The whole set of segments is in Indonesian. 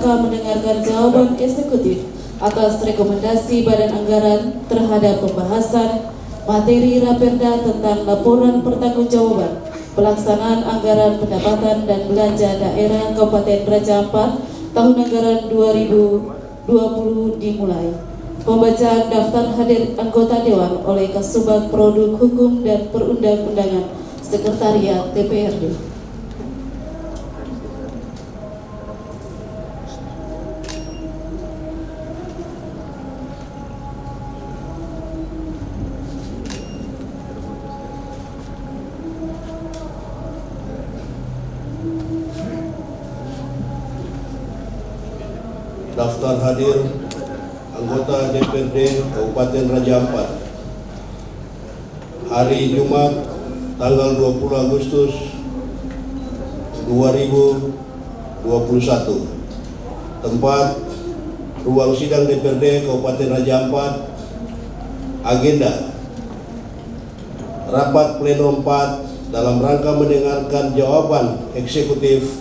rangka mendengarkan jawaban eksekutif atas rekomendasi Badan Anggaran terhadap pembahasan materi Raperda tentang laporan pertanggungjawaban pelaksanaan anggaran pendapatan dan belanja daerah Kabupaten Raja Ampat tahun anggaran 2020 dimulai. Pembacaan daftar hadir anggota Dewan oleh Kasubag Produk Hukum dan Perundang-undangan Sekretariat DPRD. Daftar hadir anggota DPRD Kabupaten Raja Ampat hari Jumat tanggal 20 Agustus 2021. Tempat ruang sidang DPRD Kabupaten Raja Ampat. Agenda rapat pleno 4 dalam rangka mendengarkan jawaban eksekutif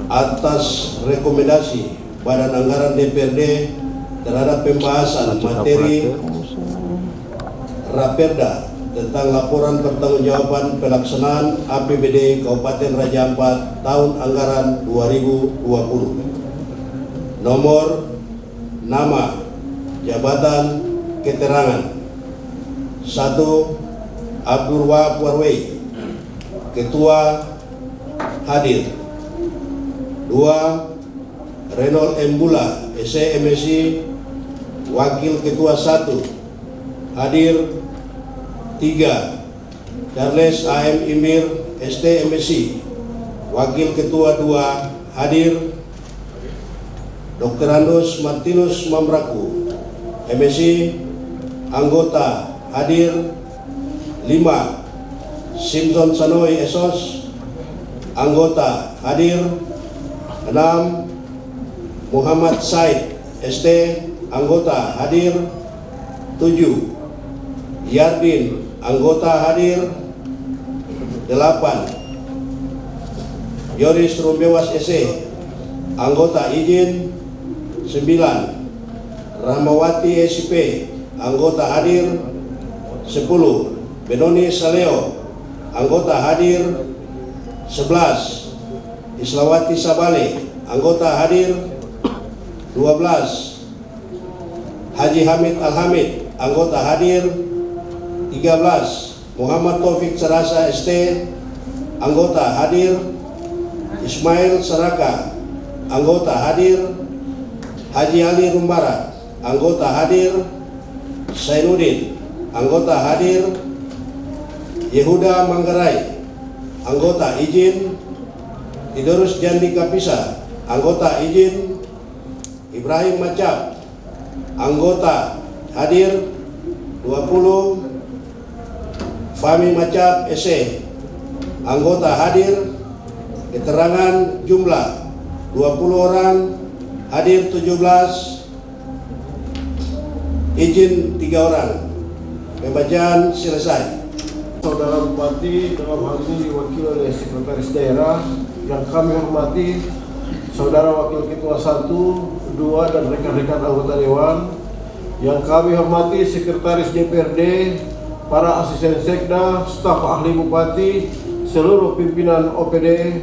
atas rekomendasi Badan Anggaran DPRD terhadap pembahasan materi Raperda tentang laporan pertanggungjawaban pelaksanaan APBD Kabupaten Raja Ampat tahun anggaran 2020. Nomor, nama, jabatan, keterangan. 1. Abdul Wahab Warway, Ketua, hadir. 2. Renol Embula, SE MSI, Wakil Ketua 1, hadir. 3. Charles AM Imir, ST MSI, Wakil Ketua 2, hadir. Dr. Andus Martinus Mamraku, MSI, anggota, hadir. 5. Simpson Sanoy Esos, anggota, hadir. 6. Muhammad Said ST, anggota, hadir. 7. Yardin, anggota, hadir. 8. Yoris Rumbewas SE, anggota, izin. 9. Rahmawati SP, anggota, hadir. 10. Benoni Saleo, anggota, hadir. 11. Islawati Sabale, anggota, hadir. 12. Haji Hamid Al-Hamid, anggota, hadir. 13. Muhammad Taufik Sarasa ST, anggota, hadir. Ismail Saraka, anggota, hadir. Haji Ali Rumbara, anggota, hadir. Sainuddin, anggota, hadir. Yehuda Manggarai, anggota, izin. Idrus Jandi Kapisa, anggota, izin. Ibrahim Macap, anggota, hadir. 20. Fahmi Macap SE, anggota, hadir. Keterangan jumlah 20 orang, hadir 17, izin 3 orang. Pembacaan selesai. Saudara Bupati dalam hal ini diwakili oleh Sekretaris Daerah yang kami hormati, Saudara Wakil Ketua 1, 2 dan rekan-rekan anggota Dewan yang kami hormati, Sekretaris DPRD, para asisten sekda, staf ahli Bupati, seluruh pimpinan OPD,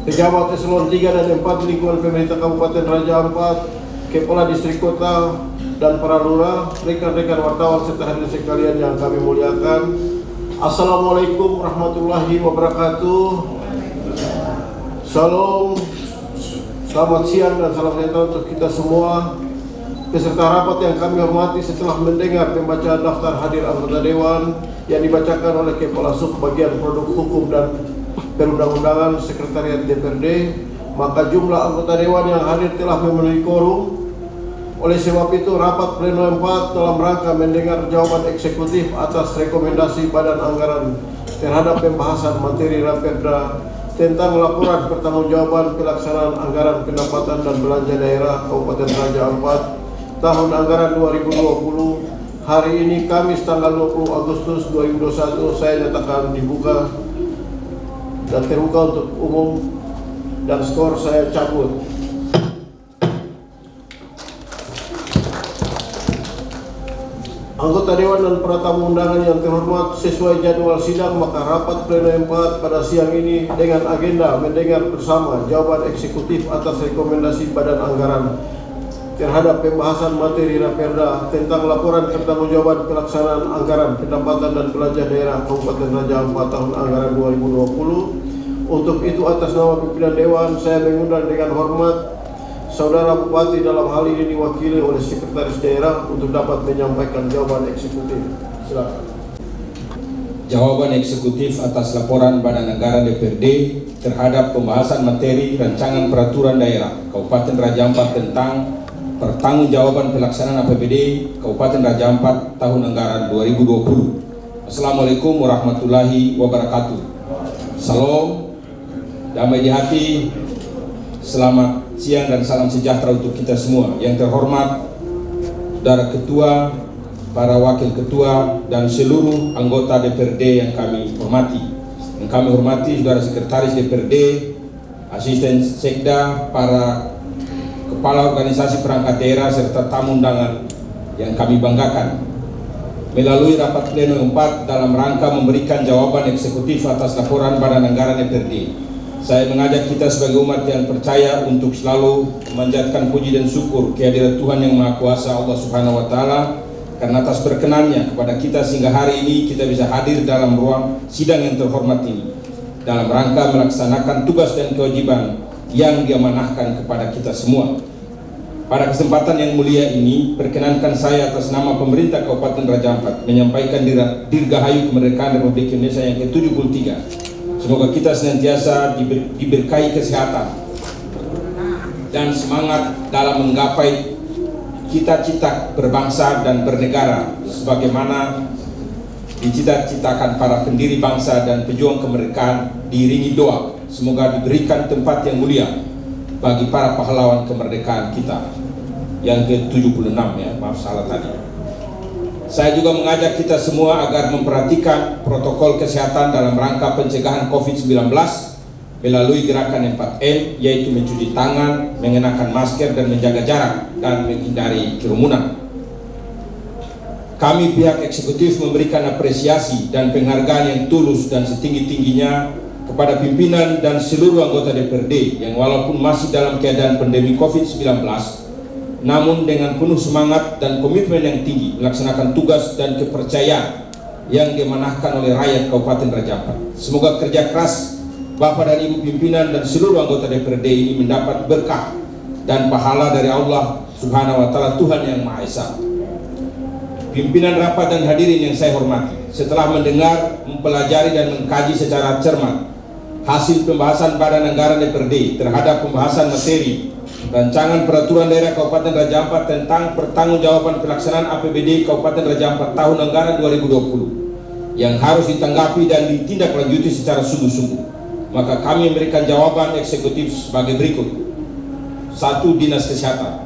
pejabat eselon 3 dan 4 lingkungan pemerintah Kabupaten Raja Ampat, Kepala Distrik Kota, dan para lurah, rekan-rekan wartawan serta hadirin sekalian yang kami muliakan. Assalamualaikum warahmatullahi wabarakatuh. Salam, selamat siang dan salam sejahtera untuk kita semua. Peserta rapat yang kami hormati, setelah mendengar pembacaan daftar hadir anggota Dewan yang dibacakan oleh Kepala Sub Bagian Produk Hukum dan Perundang-undangan Sekretariat DPRD, maka jumlah anggota Dewan yang hadir telah memenuhi quorum. Oleh sebab itu, rapat pleno 4 dalam rangka mendengar jawaban eksekutif atas rekomendasi Badan Anggaran terhadap pembahasan materi Raperda tentang laporan pertanggungjawaban pelaksanaan anggaran pendapatan dan belanja daerah Kabupaten Raja Ampat tahun anggaran 2020. Hari ini Kamis tanggal 20 Agustus 2021 saya nyatakan dibuka dan terbuka untuk umum. dan skor saya cabut. Anggota Dewan dan para tamu undangan yang terhormat, sesuai jadwal sidang maka rapat pleno yang 4 pada siang ini dengan agenda mendengar bersama jawaban eksekutif atas rekomendasi Badan Anggaran terhadap pembahasan materi Raperda tentang laporan pertanggungjawaban pelaksanaan anggaran pendapatan dan belanja daerah Kabupaten Raja Ampat tahun anggaran 2020. Untuk itu atas nama pimpinan Dewan saya mengundang dengan hormat Saudara Bupati, dalam hal ini diwakili oleh Sekretaris Daerah untuk dapat menyampaikan jawaban eksekutif. Silakan. Jawaban eksekutif atas laporan Badan Anggaran DPRD terhadap pembahasan materi rancangan peraturan daerah Kabupaten Raja Ampat tentang pertanggungjawaban pelaksanaan APBD Kabupaten Raja Ampat tahun anggaran 2020. Assalamualaikum warahmatullahi wabarakatuh. Salam, damai di hati, selamat siang dan salam sejahtera untuk kita semua. Yang terhormat Saudara Ketua, para Wakil Ketua, dan seluruh anggota DPRD yang kami hormati. Yang kami hormati Saudara Sekretaris DPRD, Asisten Sekda, para Kepala Organisasi Perangkat Daerah, serta tamu undangan yang kami banggakan. Melalui rapat pleno 4 dalam rangka memberikan jawaban eksekutif atas laporan Badan Anggaran DPRD, saya mengajak kita sebagai umat yang percaya untuk selalu memanjatkan puji dan syukur kehadirat Tuhan Yang Maha Kuasa Allah Subhanahu wa Ta'ala karena atas berkenannya kepada kita sehingga hari ini kita bisa hadir dalam ruang sidang yang terhormat ini dalam rangka melaksanakan tugas dan kewajiban yang diamanahkan kepada kita semua. Pada kesempatan yang mulia ini, perkenankan saya atas nama pemerintah Kabupaten Raja Ampat menyampaikan dirgahayu kemerdekaan Republik Indonesia yang ke-73. Semoga kita senantiasa diberkahi kesehatan dan semangat dalam menggapai cita-cita berbangsa dan bernegara sebagaimana dicita-citakan para pendiri bangsa dan pejuang kemerdekaan. Diiringi doa semoga diberikan tempat yang mulia bagi para pahlawan kemerdekaan kita yang ke-76 ya, maaf salah tadi. Saya juga mengajak kita semua agar memperhatikan protokol kesehatan dalam rangka pencegahan COVID-19 melalui gerakan 4M, yaitu mencuci tangan, mengenakan masker, dan menjaga jarak, dan menghindari kerumunan. Kami pihak eksekutif memberikan apresiasi dan penghargaan yang tulus dan setinggi-tingginya kepada pimpinan dan seluruh anggota DPRD yang walaupun masih dalam keadaan pandemi COVID-19, namun dengan penuh semangat dan komitmen yang tinggi melaksanakan tugas dan kepercayaan yang diamanahkan oleh rakyat Kabupaten Raja Ampat. Semoga kerja keras Bapak dan Ibu pimpinan dan seluruh anggota DPRD ini mendapat berkah dan pahala dari Allah Subhanahu wa Ta'ala, Tuhan Yang Maha Esa. Pimpinan rapat dan hadirin yang saya hormati, setelah mendengar, mempelajari dan mengkaji secara cermat hasil pembahasan Badan Anggaran DPRD terhadap pembahasan materi rancangan peraturan daerah Kabupaten Raja Ampat tentang pertanggungjawaban pelaksanaan APBD Kabupaten Raja Ampat tahun anggaran 2020 yang harus ditanggapi dan ditindaklanjuti secara sungguh-sungguh, maka kami memberikan jawaban eksekutif sebagai berikut. 1. Dinas Kesehatan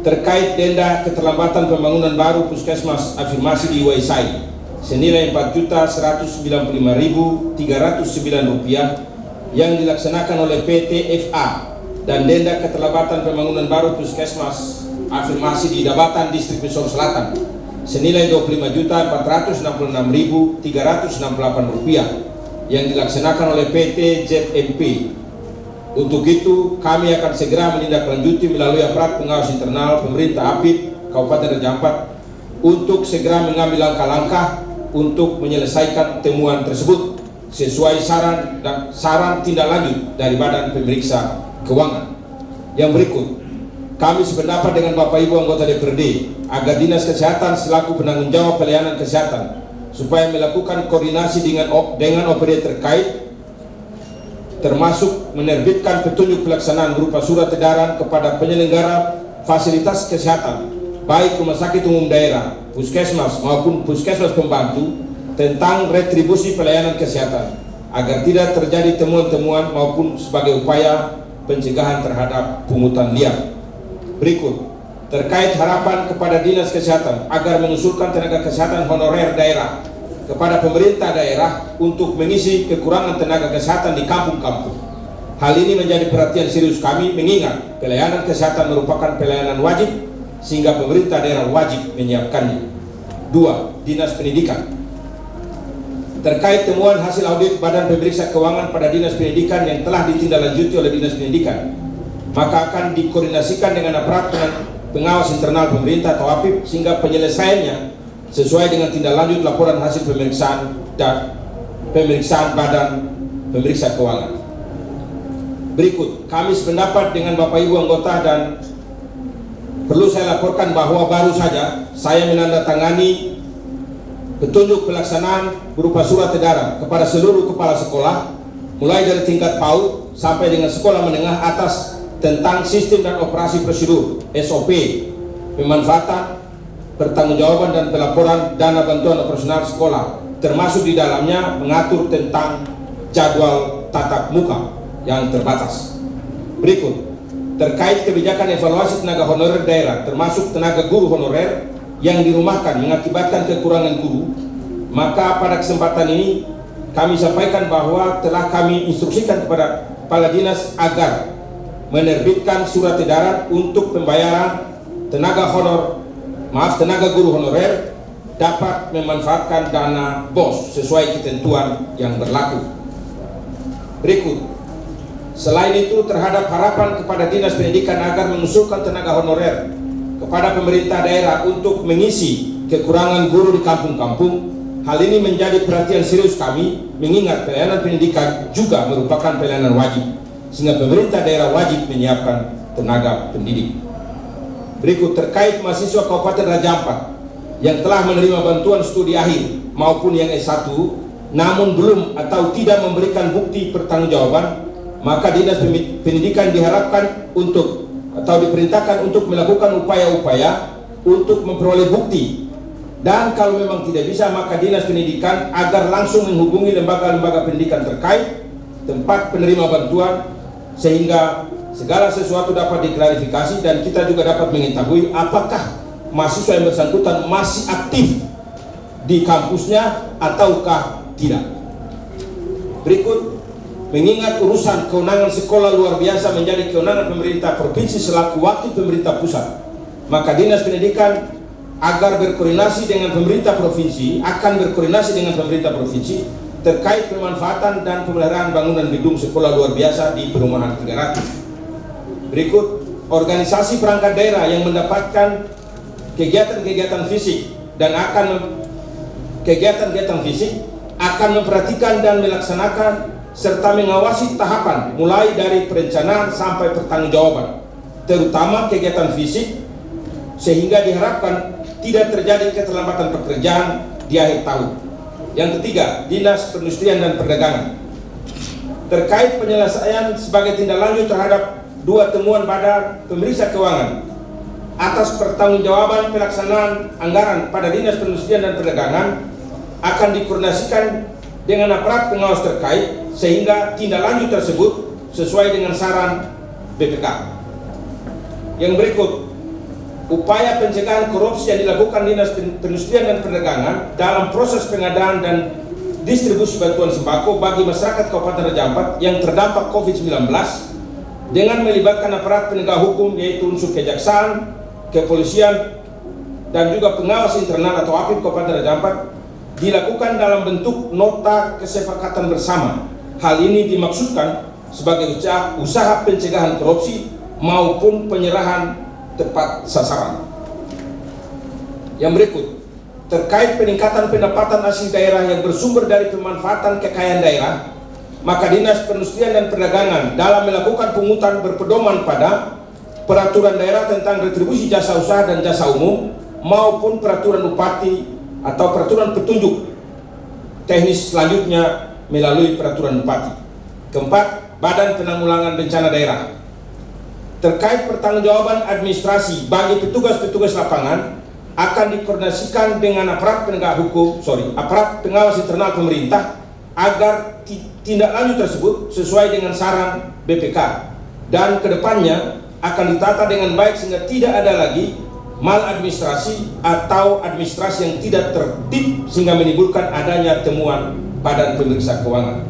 terkait denda keterlambatan pembangunan baru Puskesmas Afirmasi di Waisai senilai Rp4.195.309 yang dilaksanakan oleh PT FA dan denda keterlambatan pembangunan baru Puskesmas Afirmasi di Dabatan Distrik Misol Selatan senilai Rp25.466.368 yang dilaksanakan oleh PT ZMP. Untuk itu kami akan segera menindaklanjuti melalui aparat pengawas internal pemerintah APID Kabupaten Raja Ampat untuk segera mengambil langkah-langkah untuk menyelesaikan temuan tersebut sesuai saran tindak lanjut dari Badan Pemeriksa Keuangan. Yang berikut, kami sependapat dengan Bapak Ibu anggota DPRD agar Dinas Kesehatan selaku penanggung jawab pelayanan kesehatan supaya melakukan koordinasi dengan OPD terkait, termasuk menerbitkan petunjuk pelaksanaan berupa surat edaran kepada penyelenggara fasilitas kesehatan baik rumah sakit umum daerah, puskesmas maupun puskesmas pembantu tentang retribusi pelayanan kesehatan agar tidak terjadi temuan-temuan maupun sebagai upaya pencegahan terhadap pungutan liar. Berikut, terkait harapan kepada Dinas Kesehatan agar mengusulkan tenaga kesehatan honorer daerah kepada pemerintah daerah untuk mengisi kekurangan tenaga kesehatan di kampung-kampung. Hal ini menjadi perhatian serius kami mengingat pelayanan kesehatan merupakan pelayanan wajib sehingga pemerintah daerah wajib menyiapkannya. 2. Dinas Pendidikan. Terkait temuan hasil audit Badan Pemeriksa Keuangan pada Dinas Pendidikan yang telah ditindaklanjuti oleh Dinas Pendidikan, maka akan dikoordinasikan dengan aparat pengawas internal pemerintah atau APIP sehingga penyelesaiannya sesuai dengan tindak lanjut laporan hasil pemeriksaan dan pemeriksaan Badan Pemeriksa Keuangan. Berikut, kami sependapat dengan Bapak Ibu anggota dan perlu saya laporkan bahwa baru saja saya menandatangani petunjuk pelaksanaan berupa surat edaran kepada seluruh kepala sekolah mulai dari tingkat PAUD sampai dengan sekolah menengah atas tentang sistem dan operasi prosedur SOP pemanfaatan, pertanggungjawaban dan pelaporan dana bantuan operasional sekolah, termasuk di dalamnya mengatur tentang jadwal tatap muka yang terbatas. Berikut, terkait kebijakan evaluasi tenaga honorer daerah termasuk tenaga guru honorer yang dirumahkan mengakibatkan kekurangan guru, maka pada kesempatan ini kami sampaikan bahwa telah kami instruksikan kepada kepala dinas agar menerbitkan surat edaran untuk pembayaran tenaga guru honorer dapat memanfaatkan dana BOS sesuai ketentuan yang berlaku. Berikut, selain itu terhadap harapan kepada Dinas Pendidikan agar mengusulkan tenaga honorer kepada pemerintah daerah untuk mengisi kekurangan guru di kampung-kampung, hal ini menjadi perhatian serius kami mengingat pelayanan pendidikan juga merupakan pelayanan wajib sehingga pemerintah daerah wajib menyiapkan tenaga pendidik. Berikut, terkait mahasiswa Kabupaten Raja Ampat yang telah menerima bantuan studi akhir maupun yang S1 namun belum atau tidak memberikan bukti pertanggungjawaban, maka Dinas Pendidikan diharapkan untuk atau diperintahkan untuk melakukan upaya-upaya untuk memperoleh bukti, dan kalau memang tidak bisa maka Dinas Pendidikan agar langsung menghubungi lembaga-lembaga pendidikan terkait tempat penerima bantuan sehingga segala sesuatu dapat diklarifikasi dan kita juga dapat mengetahui apakah mahasiswa yang bersangkutan masih aktif di kampusnya ataukah tidak. Berikut, mengingat urusan kewenangan sekolah luar biasa menjadi kewenangan pemerintah provinsi selaku wakil pemerintah pusat, maka Dinas Pendidikan agar berkoordinasi dengan pemerintah provinsi terkait pemanfaatan dan pemeliharaan bangunan gedung sekolah luar biasa di perumahan 300. Berikut, organisasi perangkat daerah yang mendapatkan kegiatan-kegiatan fisik dan kegiatan fisik akan memperhatikan dan melaksanakan serta mengawasi tahapan mulai dari perencanaan sampai pertanggungjawaban, terutama kegiatan fisik, sehingga diharapkan tidak terjadi keterlambatan pekerjaan di akhir tahun. Yang ketiga, Dinas Perindustrian dan Perdagangan terkait penyelesaian sebagai tindak lanjut terhadap 2 temuan Badan Pemeriksa Keuangan atas pertanggungjawaban pelaksanaan anggaran pada Dinas Perindustrian dan Perdagangan akan dikoordinasikan dengan aparat pengawas terkait sehingga tindak lanjut tersebut sesuai dengan saran BPK. Yang berikut, upaya pencegahan korupsi yang dilakukan Dinas Perindustrian dan Perdagangan dalam proses pengadaan dan distribusi bantuan sembako bagi masyarakat Kabupaten Raja Ampat yang terdampak COVID-19 dengan melibatkan aparat penegak hukum yaitu unsur kejaksaan, kepolisian, dan juga pengawas internal atau APIP Kabupaten Raja Ampat dilakukan dalam bentuk nota kesepakatan bersama. Hal ini dimaksudkan sebagai usaha pencegahan korupsi maupun penyerahan tepat sasaran. Yang berikut, terkait peningkatan pendapatan asli daerah yang bersumber dari pemanfaatan kekayaan daerah, maka Dinas Perindustrian dan Perdagangan dalam melakukan pungutan berpedoman pada peraturan daerah tentang retribusi jasa usaha dan jasa umum maupun peraturan bupati atau peraturan petunjuk teknis selanjutnya melalui peraturan bupati. Keempat, Badan Penanggulangan Bencana Daerah terkait pertanggungjawaban administrasi bagi petugas-petugas lapangan akan dikoordinasikan dengan aparat pengawas internal pemerintah agar tindak lanjut tersebut sesuai dengan saran BPK dan kedepannya akan ditata dengan baik sehingga tidak ada lagi maladministrasi atau administrasi yang tidak tertib sehingga menimbulkan adanya temuan Badan Pemeriksa Keuangan.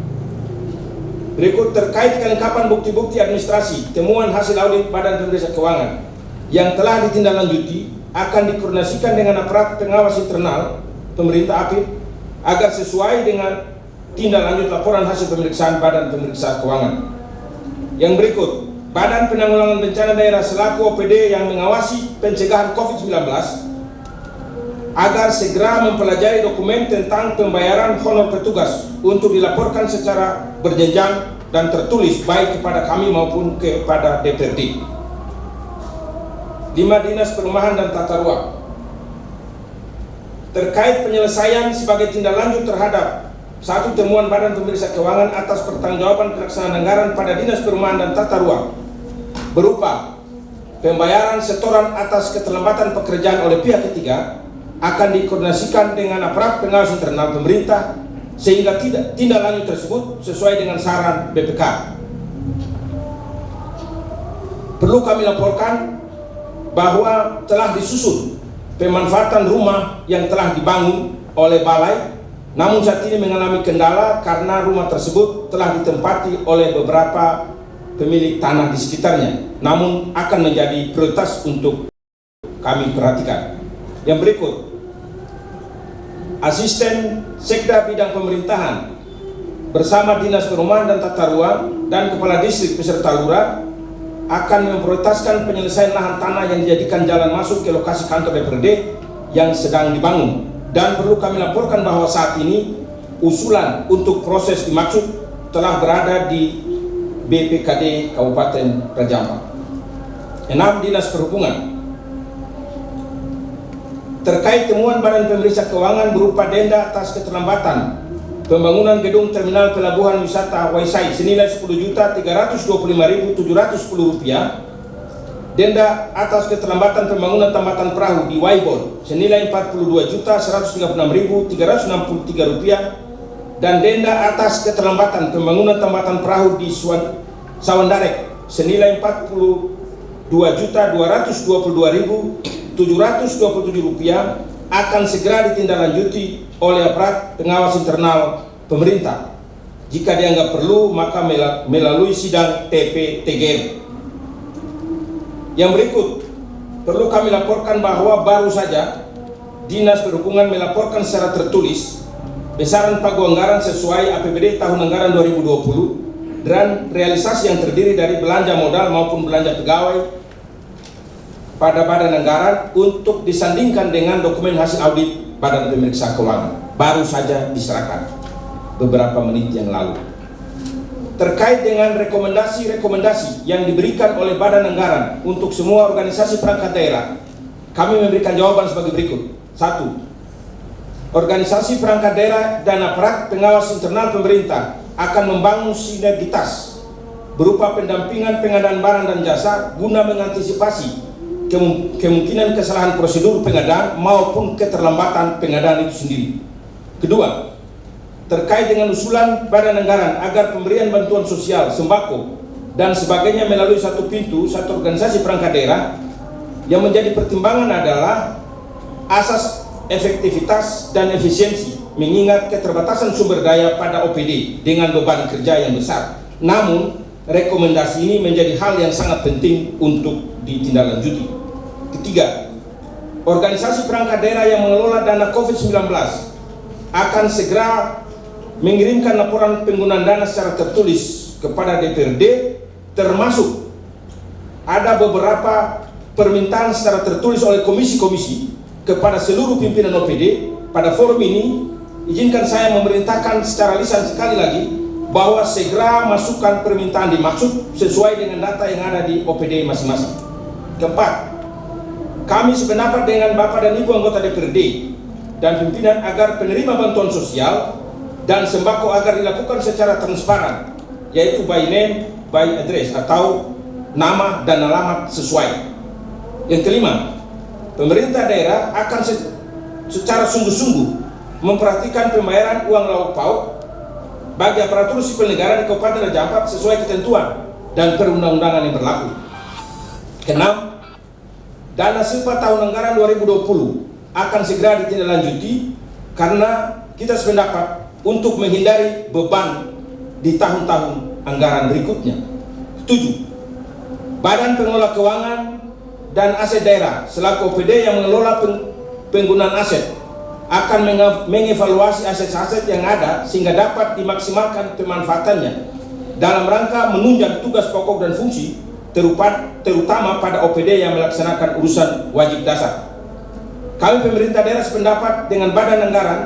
Berikut terkait kelengkapan bukti-bukti administrasi temuan hasil audit Badan Pemeriksa Keuangan yang telah ditindaklanjuti akan dikoordinasikan dengan aparat pengawas internal pemerintah APIP agar sesuai dengan tindak lanjut laporan hasil pemeriksaan Badan Pemeriksa Keuangan. Yang berikut, Badan Penanggulangan Bencana Daerah selaku OPD yang mengawasi pencegahan COVID-19 agar segera mempelajari dokumen tentang pembayaran honor petugas untuk dilaporkan secara berjenjang dan tertulis baik kepada kami maupun kepada DPRD. 5. Dinas Perumahan dan Tata Ruang terkait penyelesaian sebagai tindak lanjut terhadap satu temuan Badan Pemeriksa Keuangan atas pertanggungjawaban pelaksanaan anggaran pada Dinas Perumahan dan Tata Ruang berupa pembayaran setoran atas keterlambatan pekerjaan oleh pihak ketiga akan dikoordinasikan dengan aparat pengawas internal pemerintah sehingga tindak lanjut tersebut sesuai dengan saran BPK. Perlu kami laporkan bahwa telah disusun pemanfaatan rumah yang telah dibangun oleh balai, namun saat ini mengalami kendala karena rumah tersebut telah ditempati oleh beberapa pemilik tanah di sekitarnya, namun akan menjadi prioritas untuk kami perhatikan. Yang berikut, Asisten Sekda Bidang Pemerintahan bersama Dinas Perumahan dan Tata Ruang dan Kepala Distrik beserta Lurah akan memprioritaskan penyelesaian lahan tanah yang dijadikan jalan masuk ke lokasi kantor DPRD yang sedang dibangun. Dan perlu kami laporkan bahwa saat ini usulan untuk proses dimaksud telah berada di BPKD Kabupaten Raja Ampat. 6. Dinas Perhubungan terkait temuan Badan Pemeriksa Keuangan berupa denda atas keterlambatan pembangunan gedung terminal pelabuhan wisata Waisai senilai Rp10.325.710, denda atas keterlambatan pembangunan tambatan perahu di Waibon senilai Rp42.136.363, dan denda atas keterlambatan pembangunan tambatan perahu di Sawandarek senilai Rp42.222.727 akan segera ditindaklanjuti oleh aparat pengawas internal pemerintah. Jika dianggap perlu, maka melalui sidang TP-TGN. Yang berikut, perlu kami laporkan bahwa baru saja Dinas Perhubungan melaporkan secara tertulis besaran pagu anggaran sesuai APBD tahun anggaran 2020 dan realisasi yang terdiri dari belanja modal maupun belanja pegawai pada badan anggaran untuk disandingkan dengan dokumen hasil audit Badan Pemeriksa Keuangan. Baru saja diserahkan beberapa menit yang lalu. Terkait dengan rekomendasi yang diberikan oleh badan anggaran untuk semua organisasi perangkat daerah, kami memberikan jawaban sebagai berikut. 1. Organisasi perangkat daerah dan aparat pengawas internal pemerintah akan membangun sinergitas berupa pendampingan pengadaan barang dan jasa guna mengantisipasi kemungkinan kesalahan prosedur pengadaan maupun keterlambatan pengadaan itu sendiri. Kedua, terkait dengan usulan badan anggaran agar pemberian bantuan sosial, sembako, dan sebagainya melalui satu pintu, satu organisasi perangkat daerah, yang menjadi pertimbangan adalah asas efektivitas dan efisiensi, mengingat keterbatasan sumber daya pada OPD dengan beban kerja yang besar. Namun, rekomendasi ini menjadi hal yang sangat penting untuk ditindaklanjuti. Ketiga, organisasi perangkat daerah yang mengelola dana COVID-19 akan segera mengirimkan laporan penggunaan dana secara tertulis kepada DPRD, termasuk ada beberapa permintaan secara tertulis oleh komisi-komisi kepada seluruh pimpinan OPD. Pada forum ini, izinkan saya memerintahkan secara lisan sekali lagi bahwa segera masukkan permintaan dimaksud sesuai dengan data yang ada di OPD masing-masing. Keempat, kami sependapat dengan Bapak dan Ibu anggota DPRD dan pimpinan agar penerima bantuan sosial dan sembako agar dilakukan secara transparan, yaitu by name, by address atau nama dan alamat sesuai. Yang kelima, pemerintah daerah akan secara sungguh-sungguh memperhatikan pembayaran uang lauk pauk bagi aparatur sipil negara di Kabupaten Raja Ampat sesuai ketentuan dan perundang-undangan yang berlaku. Keenam, dana silpa tahun anggaran 2020 akan segera ditindaklanjuti karena kita sependapat untuk menghindari beban di tahun-tahun anggaran berikutnya. 7. Badan Pengelola Keuangan dan Aset Daerah selaku OPD yang mengelola penggunaan aset akan mengevaluasi aset-aset yang ada sehingga dapat dimaksimalkan pemanfaatannya dalam rangka menunjang tugas pokok dan fungsi terutama pada OPD yang melaksanakan urusan wajib dasar. Kami pemerintah daerah sependapat dengan badan anggaran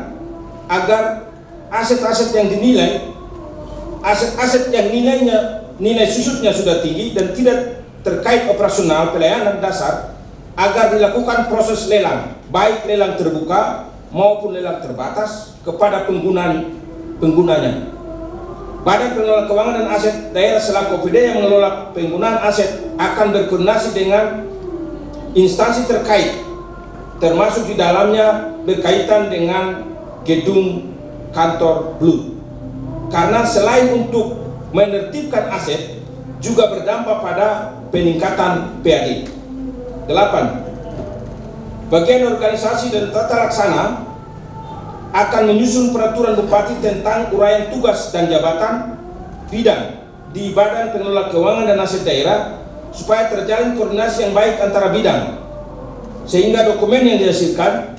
agar aset-aset yang dinilai, aset-aset yang nilai susutnya sudah tinggi dan tidak terkait operasional pelayanan dasar agar dilakukan proses lelang, baik lelang terbuka maupun lelang terbatas kepada penggunanya. Badan Pengelola Keuangan dan Aset Daerah selaku OPD yang mengelola penggunaan aset akan berkoordinasi dengan instansi terkait, termasuk di dalamnya berkaitan dengan gedung kantor Blue. Karena selain untuk menertibkan aset, juga berdampak pada peningkatan PAD. 8. Bagian organisasi dan tata laksana akan menyusun peraturan Bupati tentang uraian tugas dan jabatan bidang di Badan Pengelola Keuangan dan Aset Daerah supaya terjalin koordinasi yang baik antara bidang sehingga dokumen yang dihasilkan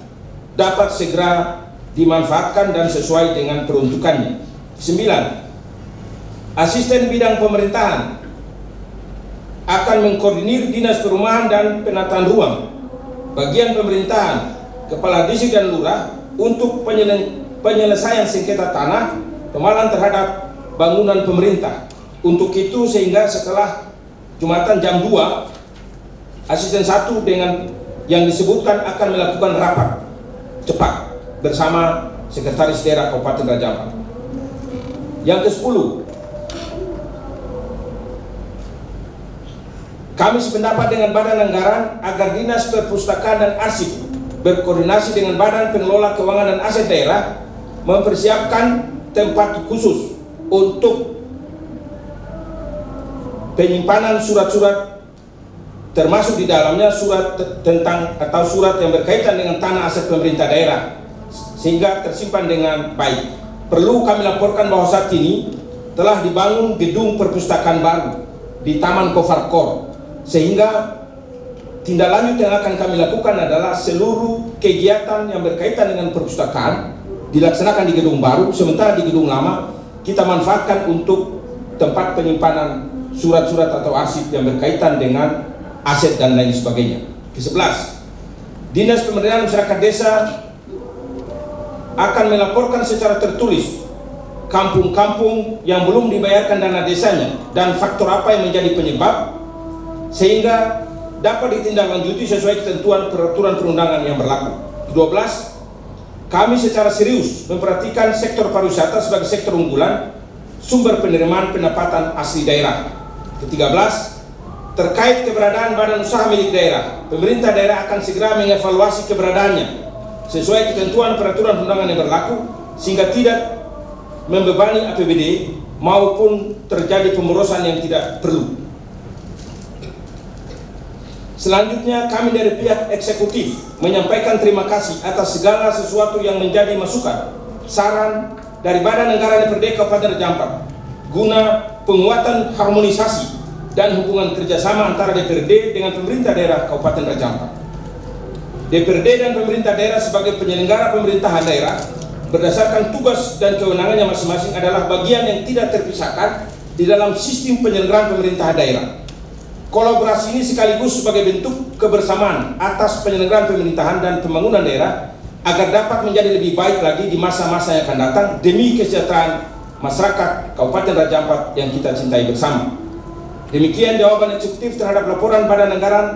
dapat segera dimanfaatkan dan sesuai dengan peruntukannya. 9. Asisten bidang pemerintahan akan mengkoordinir Dinas Perumahan dan Penataan Ruang, bagian pemerintahan, kepala distrik dan lurah untuk penyelesaian sengketa tanah pemalang terhadap bangunan pemerintah. Untuk itu sehingga setelah Jumatan jam 2, asisten 1 dengan yang disebutkan akan melakukan rapat cepat bersama Sekretaris Daerah Kabupaten Raja Ampat. Yang ke-10, kami sependapat dengan Badan Anggaran agar Dinas Perpustakaan dan Arsip berkoordinasi dengan Badan Pengelola Keuangan dan Aset Daerah mempersiapkan tempat khusus untuk penyimpanan surat-surat, termasuk di dalamnya surat tentang atau surat yang berkaitan dengan tanah aset pemerintah daerah sehingga tersimpan dengan baik. Perlu kami laporkan bahwa saat ini telah dibangun gedung perpustakaan baru di Taman Kofarkor, sehingga tindak lanjut yang akan kami lakukan adalah seluruh kegiatan yang berkaitan dengan perpustakaan dilaksanakan di gedung baru, sementara di gedung lama kita manfaatkan untuk tempat penyimpanan surat-surat atau arsip yang berkaitan dengan aset dan lain sebagainya. Ke-11, Dinas Pemberdayaan Masyarakat Desa akan melaporkan secara tertulis kampung-kampung yang belum dibayarkan dana desanya dan faktor apa yang menjadi penyebab sehingga dapat ditindaklanjuti sesuai ketentuan peraturan perundangan yang berlaku. 12, kami secara serius memperhatikan sektor pariwisata sebagai sektor unggulan sumber penerimaan pendapatan asli daerah. Ke-13, terkait keberadaan badan usaha milik daerah, pemerintah daerah akan segera mengevaluasi keberadaannya sesuai ketentuan peraturan perundangan yang berlaku sehingga tidak membebani APBD maupun terjadi pemborosan yang tidak perlu. Selanjutnya kami dari pihak eksekutif menyampaikan terima kasih atas segala sesuatu yang menjadi masukan, saran dari Badan Anggaran DPRD Kabupaten Raja Ampat guna penguatan harmonisasi dan hubungan kerjasama antara DPRD dengan pemerintah daerah Kabupaten Raja Ampat. DPRD dan pemerintah daerah sebagai penyelenggara pemerintahan daerah berdasarkan tugas dan kewenangannya masing-masing adalah bagian yang tidak terpisahkan di dalam sistem penyelenggaraan pemerintahan daerah. Kolaborasi ini sekaligus sebagai bentuk kebersamaan atas penyelenggaraan pemerintahan dan pembangunan daerah agar dapat menjadi lebih baik lagi di masa-masa yang akan datang demi kesejahteraan masyarakat Kabupaten Raja Ampat yang kita cintai bersama. Demikian jawaban eksekutif terhadap laporan Badan Anggaran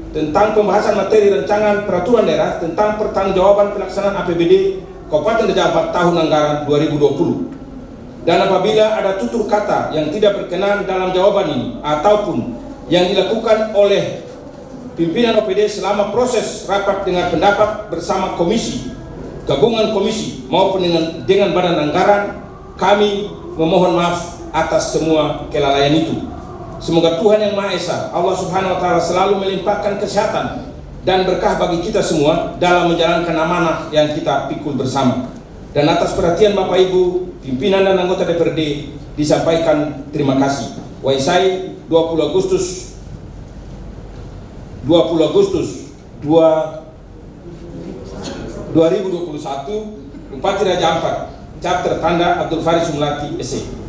tentang pembahasan materi rancangan peraturan daerah tentang pertanggungjawaban pelaksanaan APBD Kabupaten Raja Ampat tahun anggaran 2020. Dan apabila ada tutur kata yang tidak berkenan dalam jawaban ini ataupun yang dilakukan oleh pimpinan OPD selama proses rapat dengan pendapat bersama komisi, gabungan komisi maupun dengan Badan Anggaran, kami memohon maaf atas semua kelalaian itu. Semoga Tuhan Yang Maha Esa, Allah Subhanahu wa Ta'ala, selalu melimpahkan kesehatan dan berkah bagi kita semua dalam menjalankan amanah yang kita pikul bersama. Dan atas perhatian Bapak Ibu, pimpinan dan anggota DPRD disampaikan terima kasih. Waisai 20 Agustus 2021, Bupati Raja Ampat, cap tertanda Abdul Faris Sumlati SE.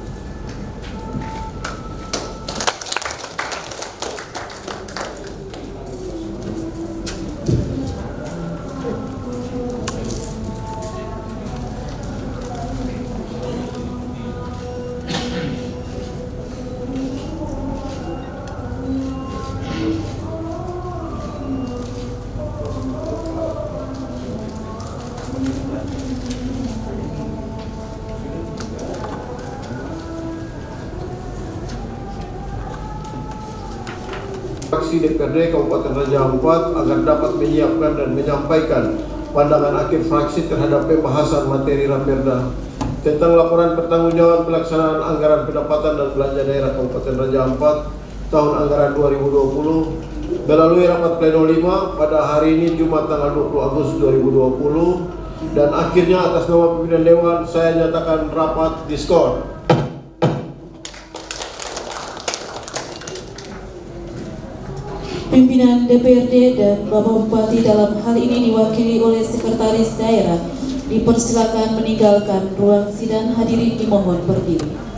Fraksi DPRD Kabupaten Raja Ampat agar dapat menyiapkan dan menyampaikan pandangan akhir fraksi terhadap pembahasan materi Raperda tentang laporan pertanggungjawaban pelaksanaan anggaran pendapatan dan belanja daerah Kabupaten Raja Ampat tahun anggaran 2020 melalui rapat pleno 5 pada hari ini Jumat tanggal 20 Agustus 2020, dan akhirnya atas nama pimpinan Dewan saya nyatakan rapat diskon. Pimpinan DPRD dan Bapak Bupati dalam hal ini diwakili oleh Sekretaris Daerah dipersilakan meninggalkan ruang sidang. Hadirin dimohon berdiri.